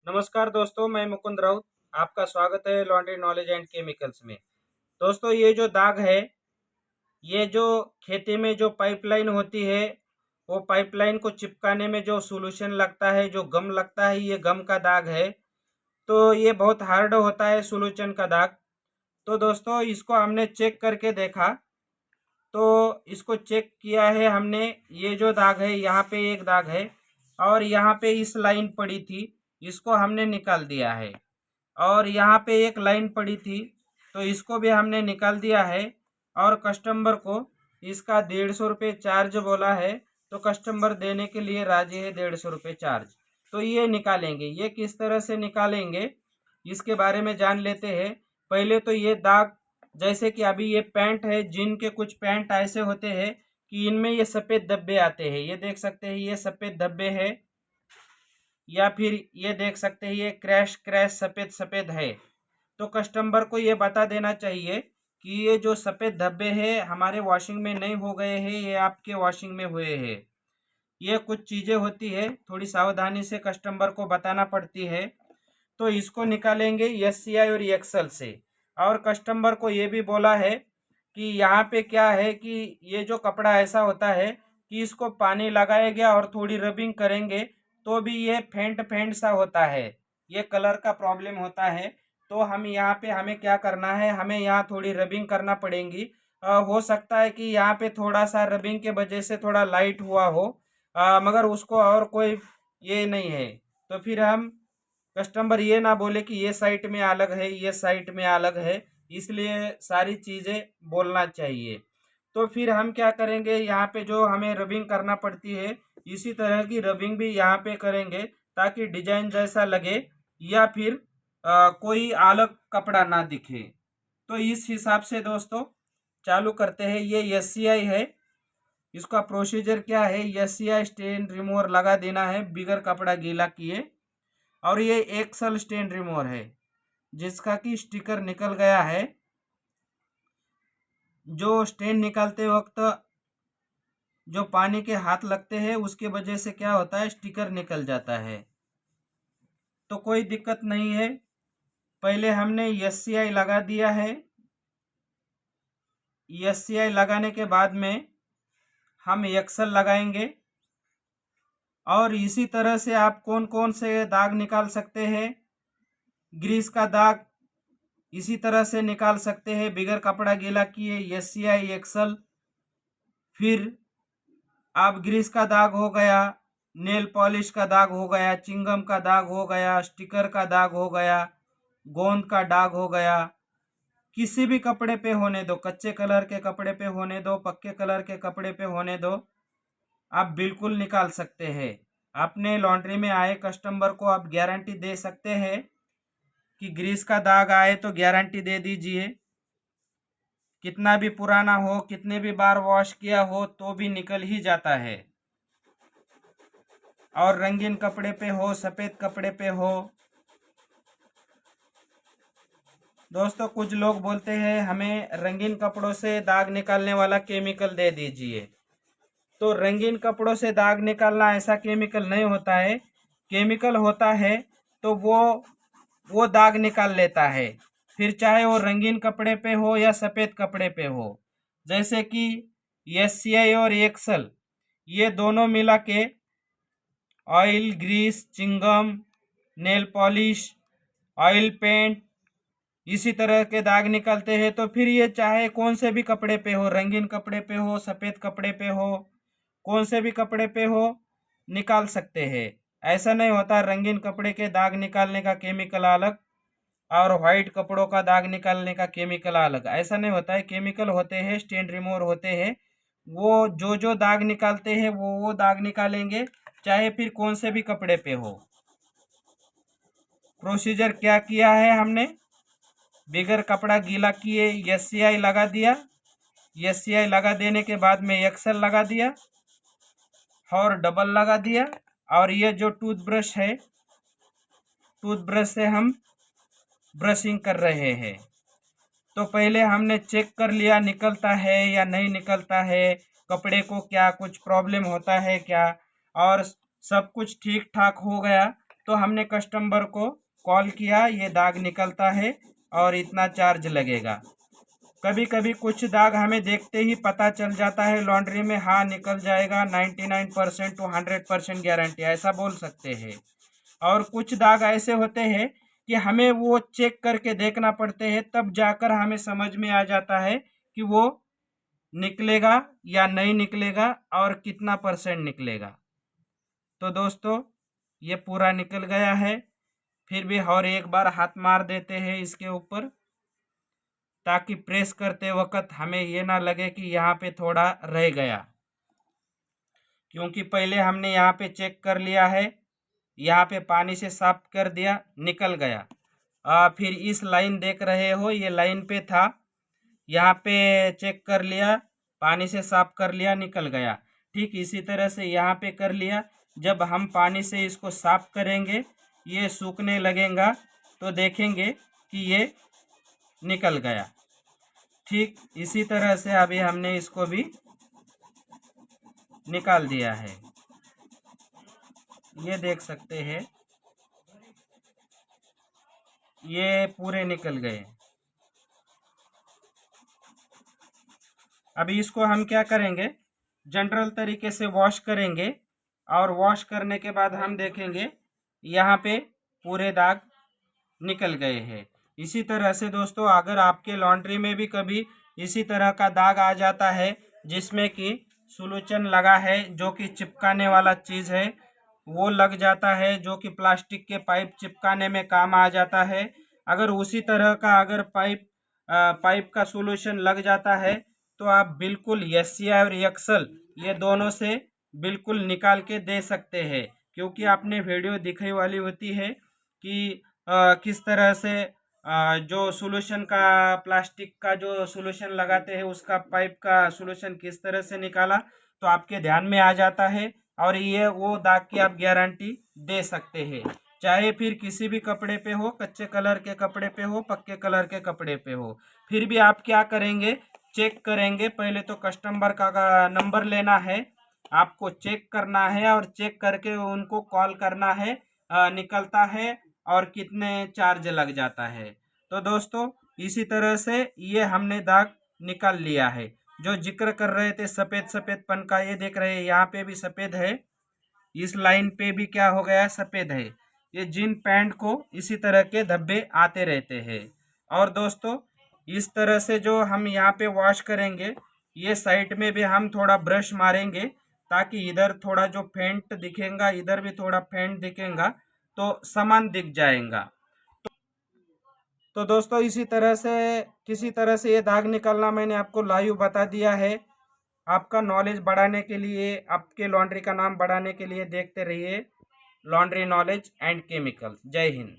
नमस्कार दोस्तों, मैं मुकुंद राउत। आपका स्वागत है लॉन्ड्री नॉलेज एंड केमिकल्स में। दोस्तों, ये जो दाग है, ये जो खेती में जो पाइपलाइन होती है, वो पाइपलाइन को चिपकाने में जो सॉल्यूशन लगता है, जो गम लगता है, ये गम का दाग है। तो ये बहुत हार्ड होता है सॉल्यूशन का दाग। तो दोस्तों, इसको हमने चेक करके देखा। तो इसको चेक किया है हमने। ये जो दाग है, यहाँ पे एक दाग है और यहाँ पे इस लाइन पड़ी थी, इसको हमने निकाल दिया है। और यहाँ पे एक लाइन पड़ी थी, तो इसको भी हमने निकाल दिया है। और कस्टमर को इसका 150 रुपये चार्ज बोला है, तो कस्टमर देने के लिए राजी है 150 रुपये चार्ज। तो ये निकालेंगे। ये किस तरह से निकालेंगे इसके बारे में जान लेते हैं। पहले तो ये दाग, जैसे कि अभी ये पैंट है, जिन के कुछ पैंट ऐसे होते हैं कि इनमें ये सफ़ेद धब्बे आते हैं। ये देख सकते हैं, ये सफ़ेद धब्बे है, या फिर ये देख सकते हैं ये क्रैश क्रैश सफ़ेद सफ़ेद है। तो कस्टमर को ये बता देना चाहिए कि ये जो सफ़ेद धब्बे हैं हमारे वॉशिंग में नहीं हो गए हैं, ये आपके वॉशिंग में हुए हैं। ये कुछ चीज़ें होती है, थोड़ी सावधानी से कस्टमर को बताना पड़ती है। तो इसको निकालेंगे एससीआई और एक्सेल से। और कस्टमर को ये भी बोला है कि यहाँ पे क्या है कि ये जो कपड़ा ऐसा होता है कि इसको पानी लगाएंगे और थोड़ी रबिंग करेंगे तो भी ये फेंट फेंट सा होता है, ये कलर का प्रॉब्लम होता है। तो हम यहाँ पे हमें क्या करना है, हमें यहाँ थोड़ी रबिंग करना पड़ेगी। हो सकता है कि यहाँ पे थोड़ा सा रबिंग के वजह से थोड़ा लाइट हुआ हो, मगर उसको और कोई ये नहीं है। तो फिर हम कस्टमर ये ना बोले कि ये साइट में अलग है, ये साइट में अलग है, इसलिए सारी चीज़ें बोलना चाहिए। तो फिर हम क्या करेंगे, यहाँ पे जो हमें रबिंग करना पड़ती है, इसी तरह की रबिंग भी यहाँ पे करेंगे ताकि डिजाइन जैसा लगे, या फिर कोई अलग कपड़ा ना दिखे। तो इस हिसाब से दोस्तों चालू करते हैं। ये एससीआई है, इसका प्रोसीजर क्या है, एससीआई स्टेन रिमूवर लगा देना है बिगर कपड़ा गीला किए। और ये एक्सल स्टेन रिमूवर है जिसका कि स्टिकर निकल गया है। जो स्टेन निकालते वक्त जो पानी के हाथ लगते हैं उसके वजह से क्या होता है, स्टिकर निकल जाता है। तो कोई दिक्कत नहीं है। पहले हमने एससीआई लगा दिया है। एससीआई लगाने के बाद में हम एक्सल लगाएंगे। और इसी तरह से आप कौन कौन से दाग निकाल सकते हैं, ग्रीस का दाग इसी तरह से निकाल सकते हैं बिगर कपड़ा गीला किए, एससीआई एक्सल। फिर आप ग्रीस का दाग हो गया, नेल पॉलिश का दाग हो गया, चिंगम का दाग हो गया, स्टिकर का दाग हो गया, गोंद का दाग हो गया, किसी भी कपड़े पे होने दो, कच्चे कलर के कपड़े पे होने दो, पक्के कलर के कपड़े पे होने दो, आप बिल्कुल निकाल सकते हैं। अपने लॉन्ड्री में आए कस्टमर को आप गारंटी दे सकते हैं कि ग्रीस का दाग आए तो गारंटी दे दीजिए। कितना भी पुराना हो, कितने भी बार वॉश किया हो, तो भी निकल ही जाता है। और रंगीन कपड़े पे हो, सफ़ेद कपड़े पे हो। दोस्तों, कुछ लोग बोलते हैं हमें रंगीन कपड़ों से दाग निकालने वाला केमिकल दे दीजिए। तो रंगीन कपड़ों से दाग निकालना ऐसा केमिकल नहीं होता है। केमिकल होता है तो वो दाग निकाल लेता है, फिर चाहे वो रंगीन कपड़े पे हो या सफ़ेद कपड़े पे हो। जैसे कि एससीआई और एक्सल, ये दोनों मिला के oil, grease, chewing gum, nail polish, oil paint, इसी तरह के दाग निकलते हैं। तो फिर ये चाहे कौन से भी कपड़े पे हो, रंगीन कपड़े पे हो, सफ़ेद कपड़े पे हो, कौन से भी कपड़े पे हो, निकाल सकते हैं। ऐसा नहीं होता रंगीन कपड़े के दाग निकालने का केमिकल अलग और वाइट कपड़ों का दाग निकालने का केमिकल अलग, ऐसा नहीं होता है। केमिकल होते हैं, स्टेन रिमूवर होते हैं, वो जो दाग निकालते हैं वो दाग निकालेंगे, चाहे फिर कौन से भी कपड़े पे हो। प्रोसीजर क्या किया है हमने, बिगर कपड़ा गीला किए एससीआई लगा दिया। एससीआई लगा देने के बाद में एक्सल लगा दिया और डबल लगा दिया। और ये जो टूथब्रश है, टूथब्रश से हम ब्रशिंग कर रहे हैं। तो पहले हमने चेक कर लिया निकलता है या नहीं निकलता है, कपड़े को क्या कुछ प्रॉब्लम होता है क्या, और सब कुछ ठीक ठाक हो गया तो हमने कस्टमर को कॉल किया, ये दाग निकलता है और इतना चार्ज लगेगा। कभी कभी कुछ दाग हमें देखते ही पता चल जाता है लॉन्ड्री में, हाँ निकल जाएगा, 99% टू 100% गारंटी, ऐसा बोल सकते हैं। और कुछ दाग ऐसे होते हैं कि हमें वो चेक करके देखना पड़ते हैं, तब जाकर हमें समझ में आ जाता है कि वो निकलेगा या नहीं निकलेगा और कितना % निकलेगा। तो दोस्तों ये पूरा निकल गया है। फिर भी और एक बार हाथ मार देते हैं इसके ऊपर, ताकि प्रेस करते वक्त हमें ये ना लगे कि यहाँ पे थोड़ा रह गया, क्योंकि पहले हमने यहाँ पे चेक कर लिया है, यहाँ पे पानी से साफ कर दिया, निकल गया। फिर इस लाइन देख रहे हो, ये लाइन पे था, यहाँ पे चेक कर लिया, पानी से साफ कर लिया, निकल गया। ठीक इसी तरह से यहाँ पे कर लिया। जब हम पानी से इसको साफ करेंगे, ये सूखने लगेगा, तो देखेंगे कि ये निकल गया। ठीक इसी तरह से अभी हमने इसको भी निकाल दिया है, ये देख सकते हैं, ये पूरे निकल गए। अभी इसको हम क्या करेंगे, जनरल तरीके से वॉश करेंगे, और वॉश करने के बाद हम देखेंगे यहाँ पे पूरे दाग निकल गए हैं। इसी तरह से दोस्तों, अगर आपके लॉन्ड्री में भी कभी इसी तरह का दाग आ जाता है, जिसमें कि सोल्यूशन लगा है, जो कि चिपकाने वाला चीज़ है, वो लग जाता है, जो कि प्लास्टिक के पाइप चिपकाने में काम आ जाता है, अगर उसी तरह का अगर पाइप का सोल्यूशन लग जाता है, तो आप बिल्कुल एशिया और एक्सल ये दोनों से बिल्कुल निकाल के दे सकते हैं। क्योंकि आपने वीडियो दिखाई वाली होती है कि किस तरह से जो सोल्यूशन का प्लास्टिक का जो सोल्यूशन लगाते हैं, उसका पाइप का सोल्यूशन किस तरह से निकाला, तो आपके ध्यान में आ जाता है, और ये वो दाग की आप गारंटी दे सकते हैं। चाहे फिर किसी भी कपड़े पे हो, कच्चे कलर के कपड़े पे हो, पक्के कलर के कपड़े पे हो, फिर भी आप क्या करेंगे, चेक करेंगे। पहले तो कस्टमर का नंबर लेना है, आपको चेक करना है, और चेक करके उनको कॉल करना है, निकलता है और कितने चार्ज लग जाता है। तो दोस्तों इसी तरह से ये हमने दाग निकाल लिया है। जो जिक्र कर रहे थे सफ़ेद सफ़ेद पन का, ये देख रहे हैं यहाँ पे भी सफ़ेद है, इस लाइन पे भी क्या हो गया, सफ़ेद है। ये जीन पैंट को इसी तरह के धब्बे आते रहते हैं। और दोस्तों इस तरह से जो हम यहाँ पे वॉश करेंगे, ये साइड में भी हम थोड़ा ब्रश मारेंगे, ताकि इधर थोड़ा जो फेंट दिखेगा, इधर भी थोड़ा फेंट दिखेगा, तो समान दिख जाएगा। तो दोस्तों इसी तरह से किसी तरह से ये दाग निकलना मैंने आपको लाइव बता दिया है। आपका नॉलेज बढ़ाने के लिए, आपके लॉन्ड्री का नाम बढ़ाने के लिए देखते रहिए लॉन्ड्री नॉलेज एंड केमिकल्स। जय हिंद।